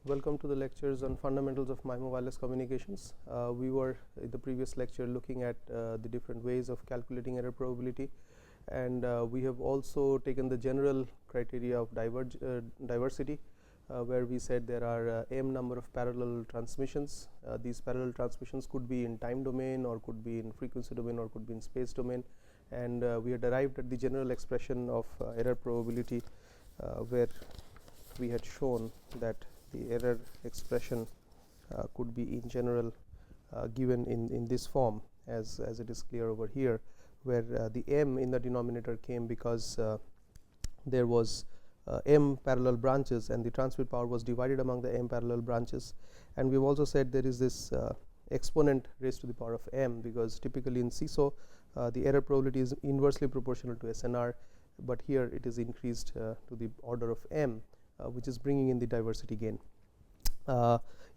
Welcome to the lectures on fundamentals of MIMO wireless communications. We were in the previous lecture looking at the different ways of calculating error probability, and we have also taken the general criteria of diversity, where we said there are m number of parallel transmissions. These parallel transmissions could be in time domain, or could be in frequency domain, or could be in space domain, and we had arrived at the general expression of error probability, where we had shown that the error expression could be in general given in this form, as it is clear over here, where the m in the denominator came because there was m parallel branches, and the transmit power was divided among the m parallel branches. And we've also said there is this exponent raised to the power of m, because typically in CISO the error probability is inversely proportional to SNR, but here it is increased to the order of m, which is bringing in the diversity gain.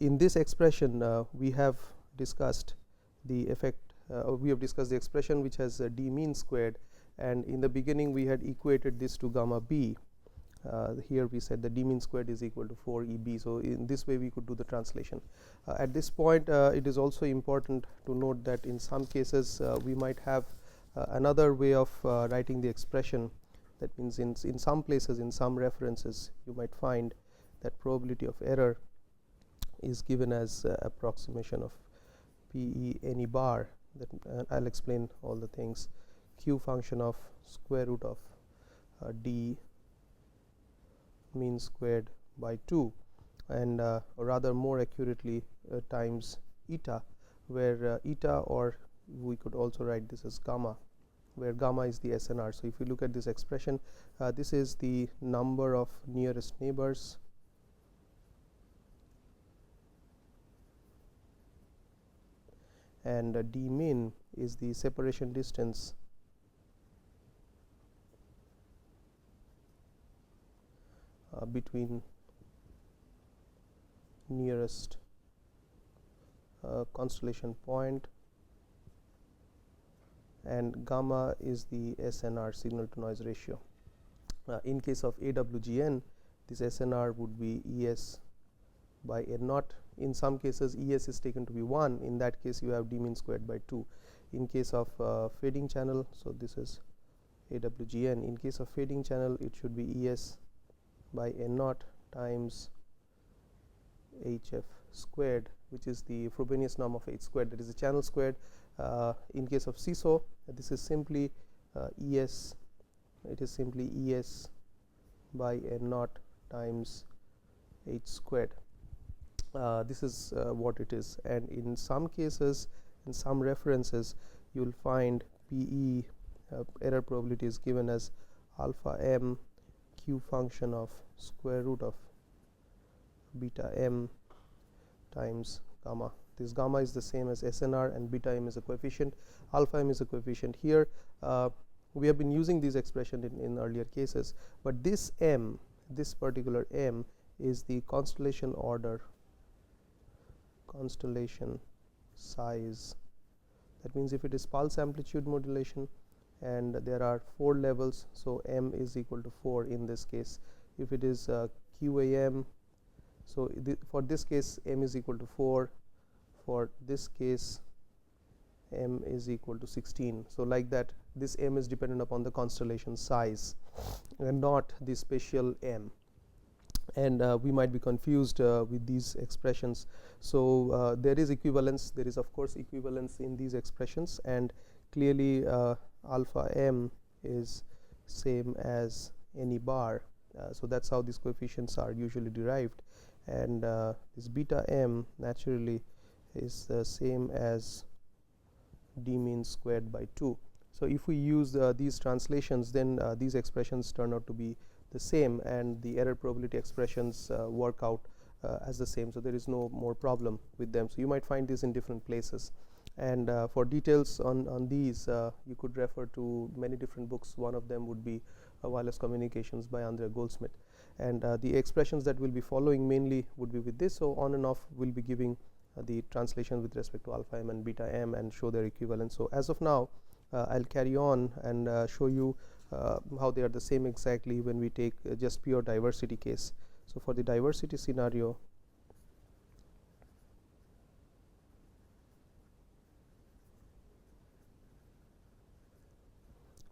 In this expression, we have discussed the effect. We have discussed the expression which has d mean squared, and in the beginning we had equated this to gamma b. Here we said the d mean squared is equal to 4 EB. So in this way we could do the translation. At this point, it is also important to note that in some cases we might have another way of writing the expression. That means in some places, in some references, you might find that probability of error is given as approximation of PE any bar. That I'll explain all the things. Q function of square root of d mean squared by 2, and or rather more accurately times eta, where eta, or we could also write this as gamma, where gamma is the SNR. So if you look at this expression, this is the number of nearest neighbors and d min is the separation distance between nearest constellation point, and gamma is the SNR, signal to noise ratio. In case of AWGN, this SNR would be ES by N naught. In some cases ES is taken to be 1. In that case you have d mean squared by 2. In case of fading channel, so this is AWGN. In case of fading channel, it should be ES by N naught times HF squared, which is the Frobenius norm of H squared, that is the channel squared. In case of CISO, this is simply ES, it is simply ES by N naught times H squared. This is what it is, and in some cases, in some references, you will find PE error probability is given as alpha m q function of square root of beta m times gamma. This gamma is the same as SNR, and beta m is a coefficient, alpha m is a coefficient. Here we have been using this expression in earlier cases, but this m, this particular m, is the constellation order, constellation size. That means if it is pulse amplitude modulation and there are 4 levels, so m is equal to 4 in this case. If it is QAM, so for this case m is equal to 4, for this case m is equal to 16. So like that, this m is dependent upon the constellation size and not the spatial m, and we might be confused with these expressions. So there is equivalence, there is of course equivalence in these expressions, and clearly alpha m is same as any bar. So that's how these coefficients are usually derived, and this beta m naturally is the same as d mean squared by 2. So if we use these translations, then these expressions turn out to be the same, and the error probability expressions work out as the same. So there is no more problem with them. So you might find this in different places, and for details on these you could refer to many different books. One of them would be Wireless Communications by Andrea Goldsmith, and the expressions that we'll be following mainly would be with this. So on and off we'll be giving the translation with respect to alpha m and beta m and show their equivalence. So as of now I'll carry on and show you how they are the same exactly when we take just pure diversity case. So for the diversity scenario,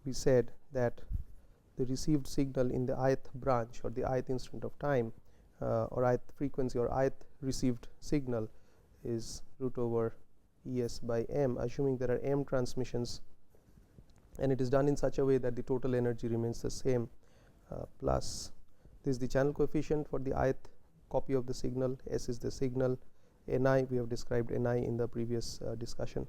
we said that the received signal in the ith branch or the ith instant of time or ith frequency or ith received signal is root over Es by m, assuming there are m transmissions, and it is done in such a way that the total energy remains the same, plus this is the channel coefficient for the ith copy of the signal. S is the signal. Ni, we have described Ni in the previous discussion.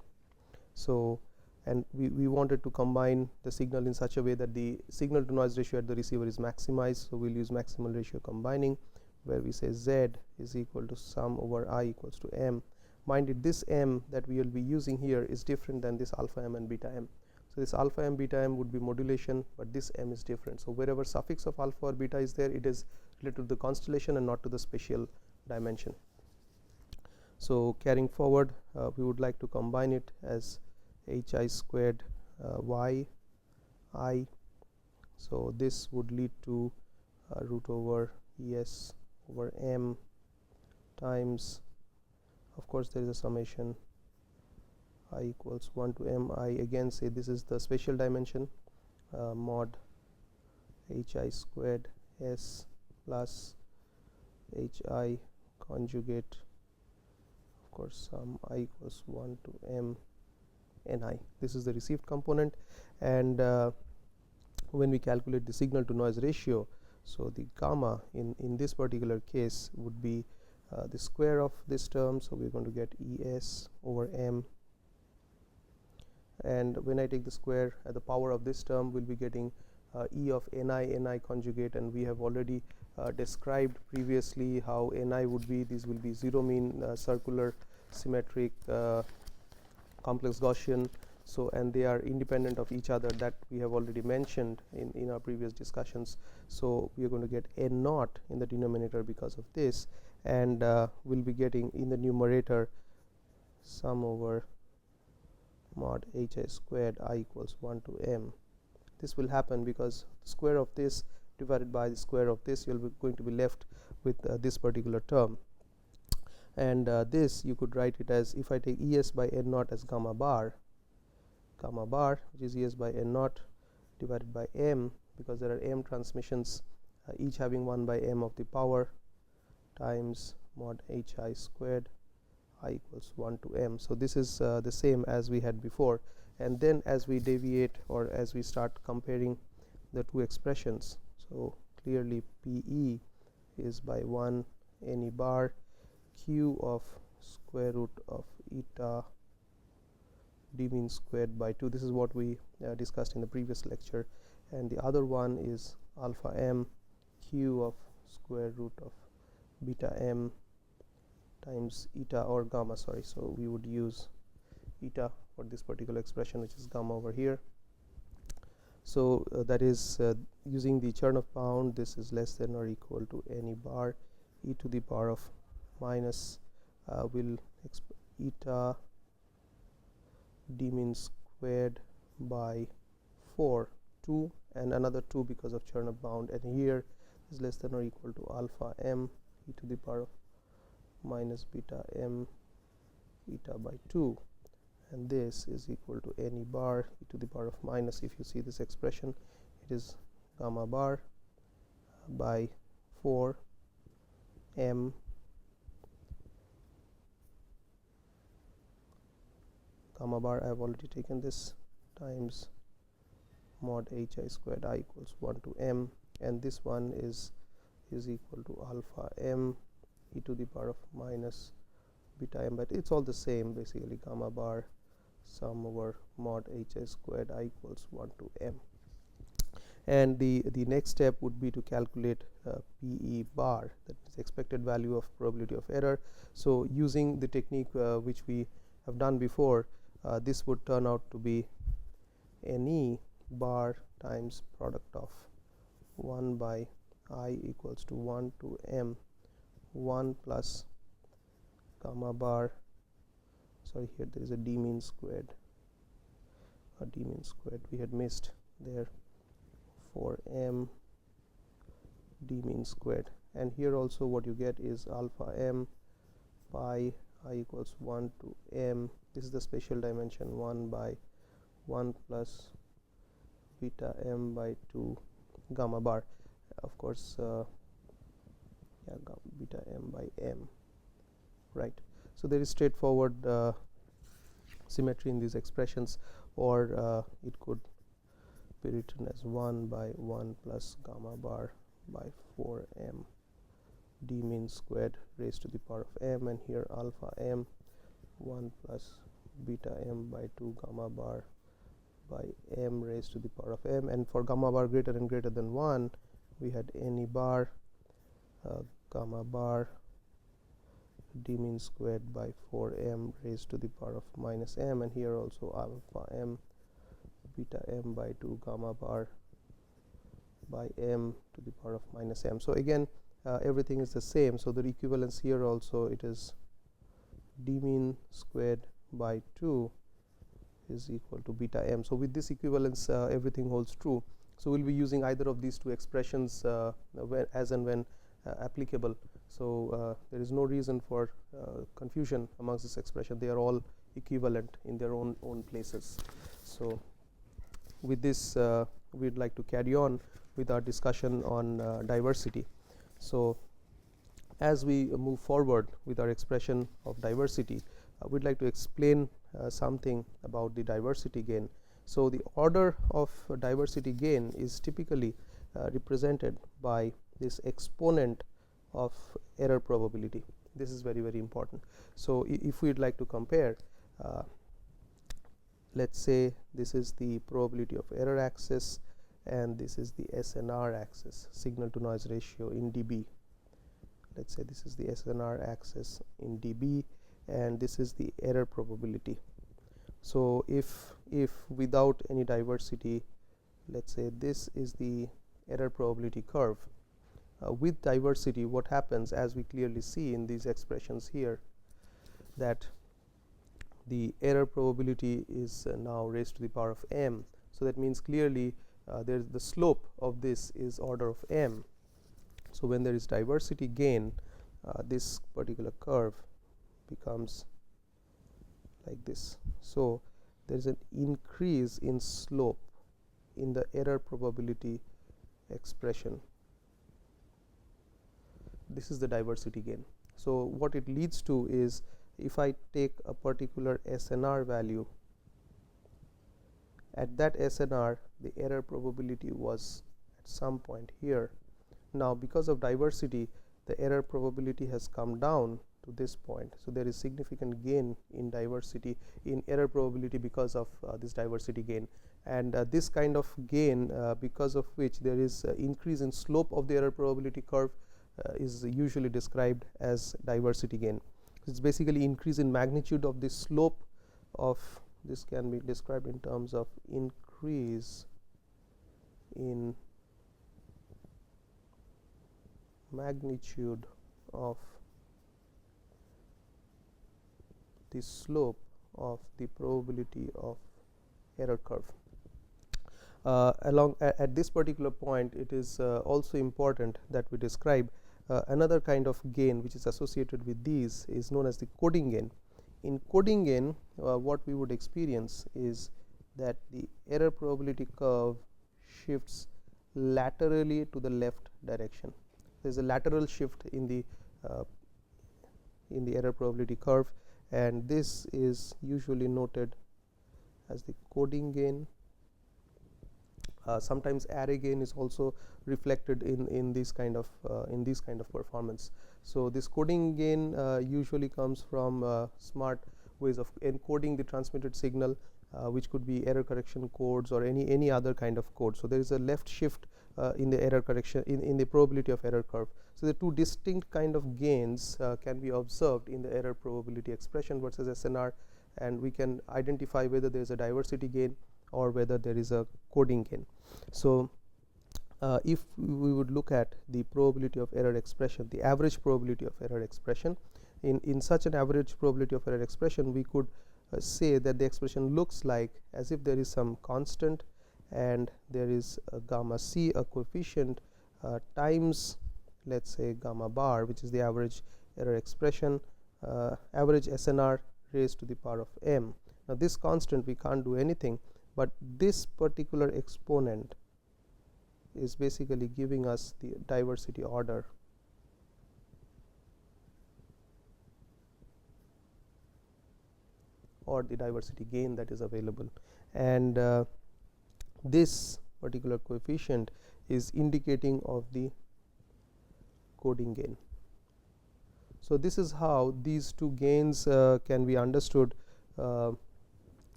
So, and we wanted to combine the signal in such a way that the signal to noise ratio at the receiver is maximized. So, we will use maximal ratio combining, where we say Z is equal to sum over I equals to m. Mind it, this m that we will be using here is different than this alpha m and beta m. So, this alpha m beta m would be modulation, but this m is different. So, wherever suffix of alpha or beta is there, it is related to the constellation and not to the spatial dimension. So, carrying forward, we would like to combine it as hi squared y I. So, this would lead to root over Es over m times, of course, there is a summation I equals 1 to m. I again say this is the spatial dimension, mod hi squared s plus hi conjugate, of course, sum I equals 1 to m ni. This is the received component, and when we calculate the signal to noise ratio, so the gamma in this particular case would be the square of this term. So, we are going to get Es over m, and when I take the square at the power of this term, we will be getting E of ni conjugate, and we have already described previously how ni would be. These will be zero mean circular symmetric complex Gaussian. So, and they are independent of each other, that we have already mentioned in our previous discussions. So, we are going to get n naught in the denominator because of this, and we will be getting in the numerator sum over mod hi squared I equals 1 to m. This will happen because the square of this divided by the square of this, you will be going to be left with this particular term, and this you could write it as, if I take Es by n naught as gamma bar, which is Es by n naught divided by m, because there are m transmissions each having 1 by m of the power, times mod hi squared I equals 1 to m. So, this is the same as we had before, and then as we deviate or as we start comparing the two expressions, so clearly Pe is by 1 ne bar q of square root of eta d mean squared by 2. This is what we discussed in the previous lecture, and the other one is alpha m q of square root of beta m times eta or gamma, sorry. So, we would use eta for this particular expression, which is gamma over here. So, that is using the Chernoff bound, this is less than or equal to ne bar e to the power of minus will eta d mean squared by 4, 2 and another 2 because of Chernoff bound, and here is less than or equal to alpha m e to the power of minus beta m eta by 2, and this is equal to ne bar e to the power of minus, if you see this expression, it is gamma bar by 4 m gamma bar, I have already taken this, times mod hi squared I equals 1 to m, and this one is equal to alpha m e to the power of minus beta m, but it's all the same basically, gamma bar sum over mod hi squared I equals 1 to m. And the next step would be to calculate Pe bar, that is expected value of probability of error. So, using the technique which we have done before, this would turn out to be Ne bar times product of 1 by I equals to 1 to m 1 plus gamma bar, sorry, here there is a d mean squared, we had missed there, 4 m d mean squared, and here also what you get is alpha m pi I equals 1 to m. This is the spatial dimension, 1 by 1 plus beta m by 2 gamma bar. Of course, beta m by m, right? So there is straightforward symmetry in these expressions, or it could be written as 1 by 1 plus gamma bar by 4m d mean squared raised to the power of m, and here alpha m 1 plus beta m by 2 gamma bar by m raised to the power of m, and for gamma bar greater and greater than 1 we had any bar gamma bar d mean squared by 4m raised to the power of minus m, and here also alpha m beta m by 2 gamma bar by m to the power of minus m. So again, everything is the same, so the equivalence here also, it is d mean squared by 2 is equal to beta m. So with this equivalence, everything holds true. So we'll be using either of these two expressions as and when applicable. So there is no reason for confusion amongst this expression. They are all equivalent in their own places. So with this, we'd like to carry on with our discussion on diversity. So as we move forward with our expression of diversity, we'd like to explain something about the diversity gain. So the order of diversity gain is typically represented by this exponent of error probability. This is very, very important. So if we'd like to compare, let's say this is the probability of error axis, and this is the SNR axis, signal to noise ratio in dB. Let's say this is the SNR axis in dB, and this is the error probability. So if without any diversity, let's say this is the error probability curve. With diversity, what happens, as we clearly see in these expressions here, that the error probability is now raised to the power of m. So that means clearly there the slope of this is order of m. So when there is diversity gain, this particular curve becomes like this. So there is an increase in slope in the error probability expression. This is the diversity gain. So what it leads to is, if I take a particular SNR value, at that SNR the error probability was at some point here. Now because of diversity, the error probability has come down to this point. So there is significant gain in diversity, in error probability, because of this diversity gain, and this kind of gain, because of which there is increase in slope of the error probability curve, is usually described as diversity gain. It's basically increase in magnitude of the slope of this, can be described in terms of increase in magnitude of the slope of the probability of error curve. Along at this particular point, it is also important that we describe another kind of gain which is associated with these, is known as the coding gain. In coding gain, what we would experience is that the error probability curve shifts laterally to the left direction. There is a lateral shift in the error probability curve, and this is usually noted as the coding gain. Sometimes array gain is also reflected in this kind of performance. So this coding gain usually comes from smart ways of encoding the transmitted signal, which could be error correction codes or any other kind of code. So there is a left shift in the error correction in the probability of error curve. So the two distinct kind of gains can be observed in the error probability expression versus SNR, and we can identify whether there is a diversity gain or whether there is a coding gain. So if we would look at the probability of error expression, the average probability of error expression, in such an average probability of error expression, we could say that the expression looks like as if there is some constant, and there is a gamma c, a coefficient, times, let's say, gamma bar, which is the average error expression, average SNR raised to the power of m. Now this constant, we can't do anything, but this particular exponent is basically giving us the diversity order or the diversity gain that is available, and this particular coefficient is indicating of the coding gain. So, this is how these two gains can be understood when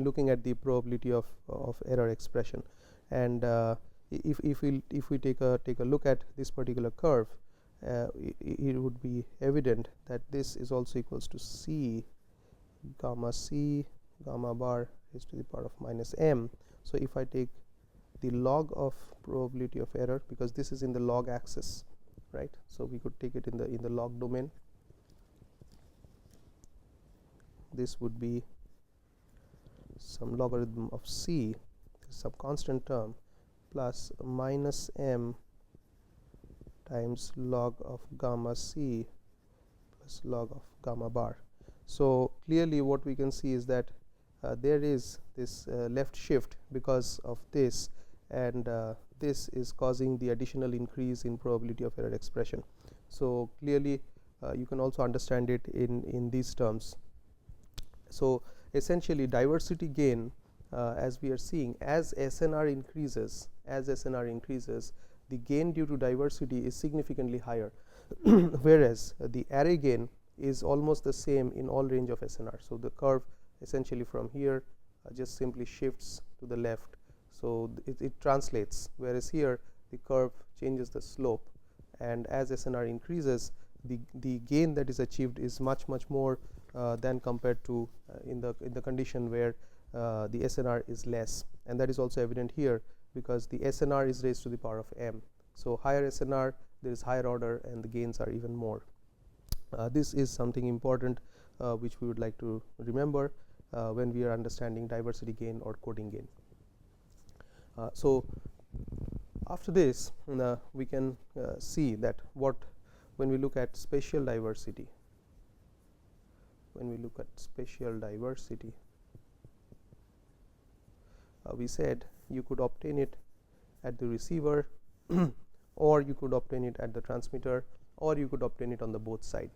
looking at the probability of error expression. And if we take a look at this particular curve, it would be evident that this is also equals to C gamma bar raised to the power of minus m. So, if I take the log of probability of error, because this is in the log axis, right. So, we could take it in the log domain. This would be some logarithm of C, some constant term, plus minus m times log of gamma C plus log of gamma bar. So, clearly what we can see is that there is this left shift because of this, and this is causing the additional increase in probability of error expression. So, clearly you can also understand it in these terms. So, essentially diversity gain, as we are seeing, as SNR increases, the gain due to diversity is significantly higher, whereas the array gain is almost the same in all range of SNR. So, the curve essentially from here just simply shifts to the left. So, it translates, whereas here the curve changes the slope, and as SNR increases, the gain that is achieved is much more than compared to in the condition where the SNR is less, and that is also evident here because the SNR is raised to the power of m. So, higher SNR, there is higher order, and the gains are even more. This is something important which we would like to remember when we are understanding diversity gain or coding gain. So, after this we can see that when we look at spatial diversity, we said you could obtain it at the receiver or you could obtain it at the transmitter, or you could obtain it on the both side.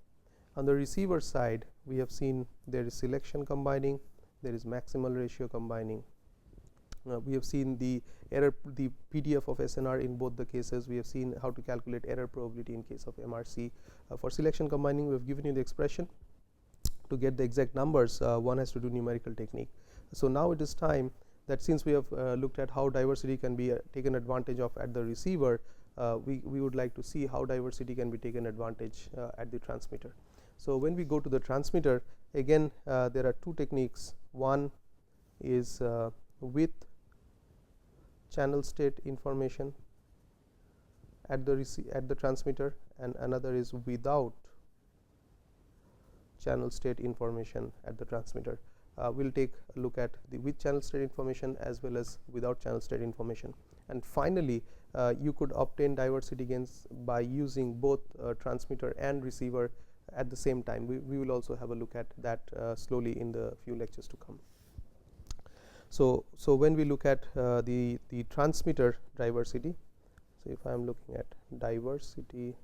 On the receiver side, we have seen there is selection combining, there is maximal ratio combining. We have seen the PDF of SNR in both the cases. We have seen how to calculate error probability in case of MRC. For selection combining, we have given you the expression. To get the exact numbers, one has to do numerical technique. So, now it is time that since we have looked at how diversity can be taken advantage of at the receiver, we would like to see how diversity can be taken advantage at the transmitter. So, when we go to the transmitter, again there are two techniques. One is with channel state information at the transmitter, and another is without channel state information at the transmitter. We will take a look at the with channel state information as well as without channel state information. And finally, you could obtain diversity gains by using both transmitter and receiver at the same time. We will also have a look at that slowly in the few lectures to come. So, when we look at the transmitter diversity, so if I am looking at diversity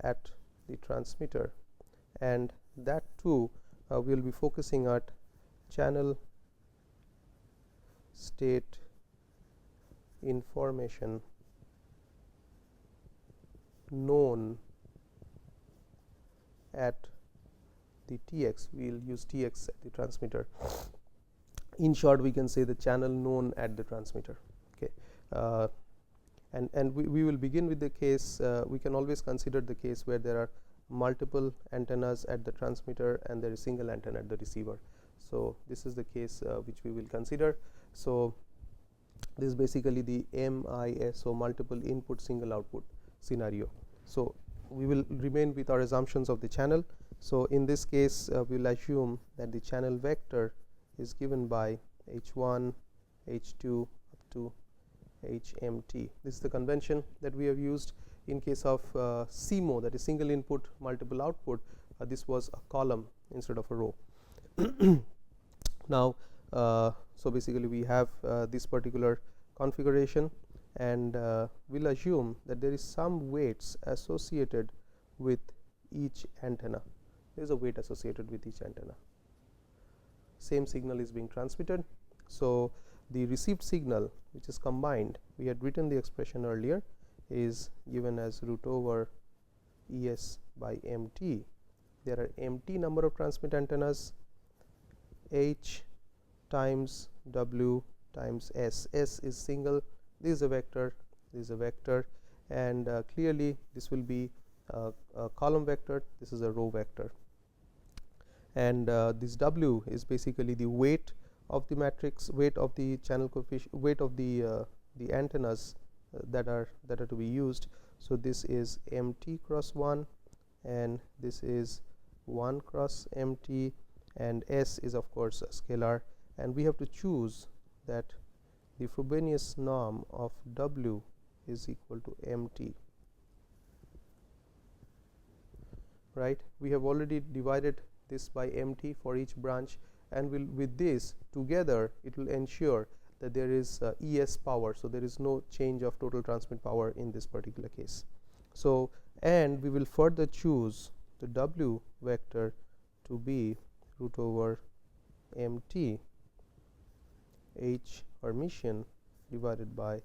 at the transmitter, and that too we will be focusing at channel state information known at the TX. We will use TX at the transmitter. In short, we can say the channel known at the transmitter. Okay, and we will begin with the case. We can always consider the case where there are multiple antennas at the transmitter and there is single antenna at the receiver. So, this is the case which we will consider. So, this is basically the MISO, multiple input single output scenario. So, we will remain with our assumptions of the channel. So, in this case we will assume that the channel vector is given by H1, H2 up to HMT. This is the convention that we have used. In case of CMO, that is single input multiple output, this was a column instead of a row. Now, So basically we have this particular configuration, and we'll assume that there is some weights associated with each antenna. There is a weight associated with each antenna. Same signal is being transmitted. So the received signal, which is combined, we had written the expression earlier, is given as root over ES by MT. There are MT number of transmit antennas, H times W times S. S is single, this is a vector, this is a vector, and clearly this will be a column vector, this is a row vector, and this W is basically the weight of the matrix, weight of the channel coefficient, weight of the antennas that are to be used. So this is MT cross 1, and this is 1 cross MT, and S is of course a scalar, and we have to choose that the Frobenius norm of W is equal to MT. Right, we have already divided this by MT for each branch, and with this together it will ensure that there is ES power. So there is no change of total transmit power in this particular case. So, and we will further choose the W vector to be root over MT H Hermitian divided by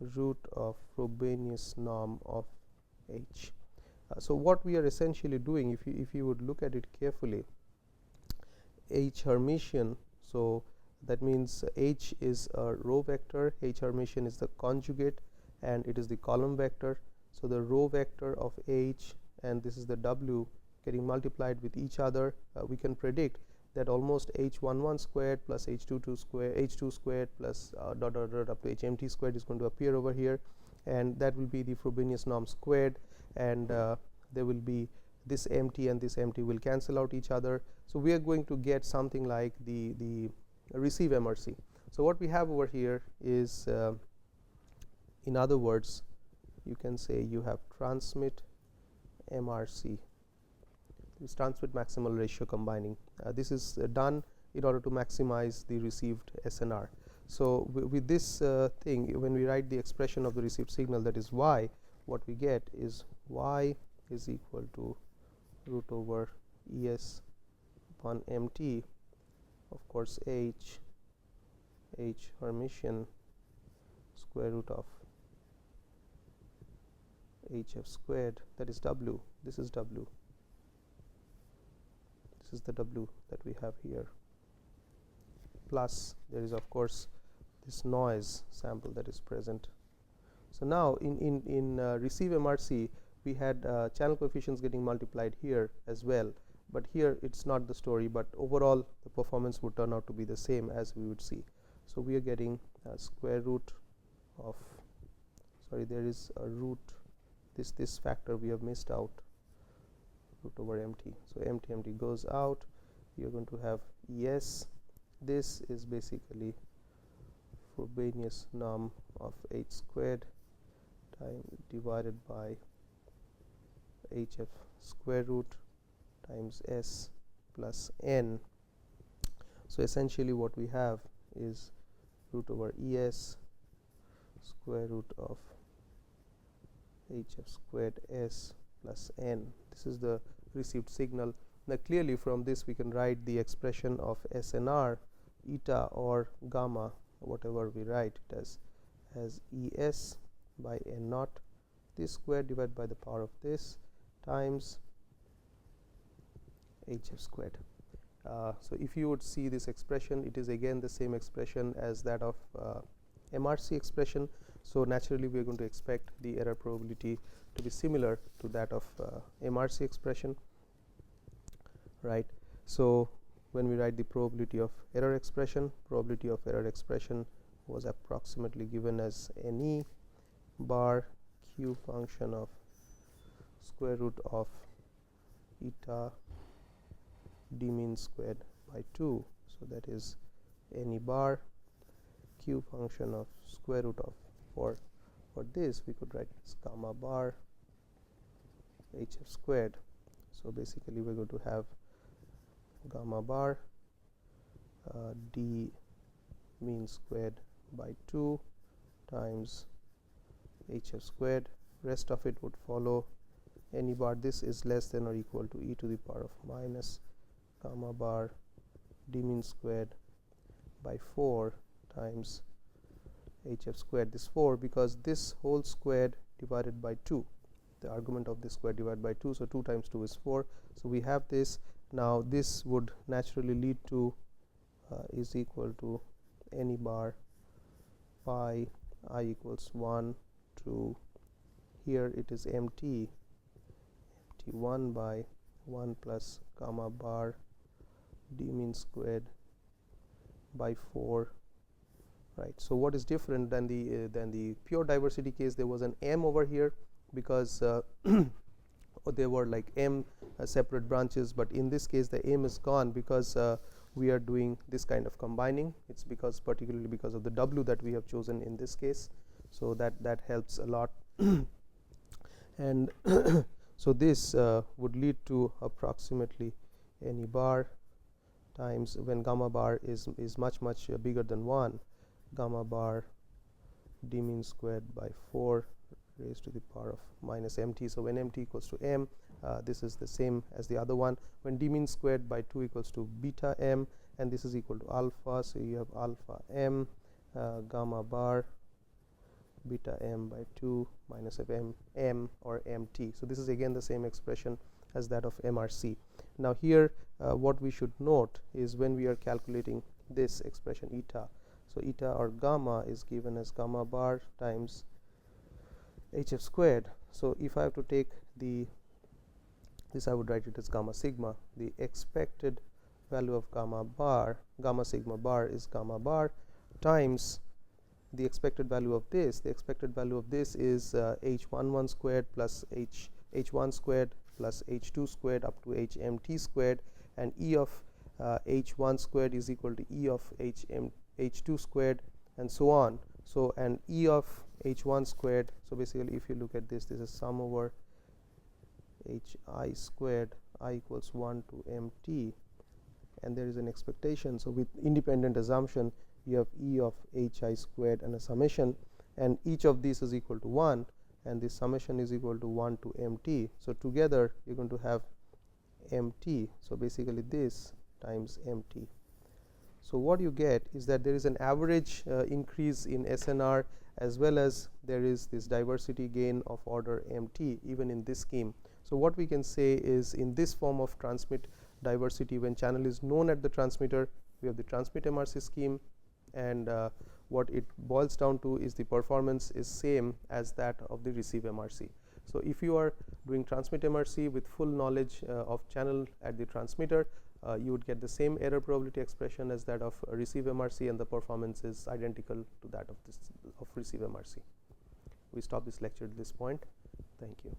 root of Frobenius norm of H. So what we are essentially doing, if you would look at it carefully, H Hermitian, so that means H is a row vector, H Hermitian is the conjugate, and it is the column vector. So the row vector of H and this is the W getting multiplied with each other, we can predict that almost H11 squared plus H22 squared, H2 squared plus dot dot dot up to HMT squared is going to appear over here, and that will be the Frobenius norm squared, and there will be this MT and this MT will cancel out each other. So we are going to get something like the receive MRC. So what we have over here is, in other words, you can say you have transmit MRC. This transmit maximal ratio combining. This is done in order to maximize the received SNR. So with this thing, when we write the expression of the received signal, that is Y, what we get is Y is equal to root over ES upon MT, of course H Hermitian square root of HF squared, that is W, this is W, this is the W that we have here, plus there is of course this noise sample that is present. So now in receive MRC we had channel coefficients getting multiplied here as well, but here it's not the story, but overall the performance would turn out to be the same as we would see. So we are getting square root of, sorry, there is a root, this factor we have missed out, root over MT. So MT goes out, you are going to have ES. This is basically Frobenius norm of H squared time divided by HF square root times S plus N. So essentially what we have is root over ES square root of HF squared S plus N. This is the received signal. Now clearly from this we can write the expression of SNR, eta or gamma, whatever we write it as ES by N naught, this square divided by the power of this times HF squared. So if you would see this expression, it is again the same expression as that of MRC expression. So naturally we are going to expect the error probability to be similar to that of MRC expression, right? So when we write the probability of error expression was approximately given as NE bar Q function of square root of eta d mean squared by 2. So that is NE bar Q function of square root of, for this we could write as gamma bar HF squared. So basically we're going to have gamma bar d mean squared by 2 times hf squared. Rest of it would follow any bar. This is less than or equal to e to the power of minus gamma bar d mean squared by 4 times hf squared. This 4 because this whole squared divided by 2, the argument of this square divided by 2, so 2 times 2 is 4. So we have this. Now this would naturally lead to is equal to any bar pi I equals 1 to, here it is mt 1 by 1 plus gamma bar d mean squared by 4. Right. So what is different than the pure diversity case? There was an m over here because there were like m separate branches, but in this case the m is gone because we are doing this kind of combining. It's because particularly because of the w that we have chosen in this case, so that helps a lot. And so this would lead to approximately any bar times, when gamma bar is much bigger than 1, gamma bar d mean squared by 4 raised to the power of minus mt. So when mt equals to m, this is the same as the other one. When d mean squared by 2 equals to beta m, and this is equal to alpha, so you have alpha m gamma bar beta m by 2 minus of m or mt. So this is again the same expression as that of MRC. Now here what we should note is when we are calculating this expression eta, so eta or gamma is given as gamma bar times hf squared. So if I have to take this, I would write it as gamma sigma. The expected value of gamma sigma bar is gamma bar times the expected value of this. The expected value of this is h11 squared plus h1 squared plus h2 squared up to hmt squared, and e of h1 squared is equal to e of h2 squared, and so on. So and e of h1 squared, so basically if you look at this, this is sum over hi squared, I equals 1 to mt, and there is an expectation. So with independent assumption, you have e of hi squared and a summation, and each of these is equal to 1, and this summation is equal to 1 to mt. So together you're going to have mt. So basically this times mt. So what you get is that there is an average increase in SNR, as well as there is this diversity gain of order mt even in this scheme. So what we can say is, in this form of transmit diversity, when channel is known at the transmitter, we have the transmit MRC scheme, and what it boils down to is the performance is same as that of the receive MRC. So if you are doing transmit MRC with full knowledge of channel at the transmitter, you would get the same error probability expression as that of receive MRC, and the performance is identical to that of receive MRC. We stop this lecture at this point. Thank you.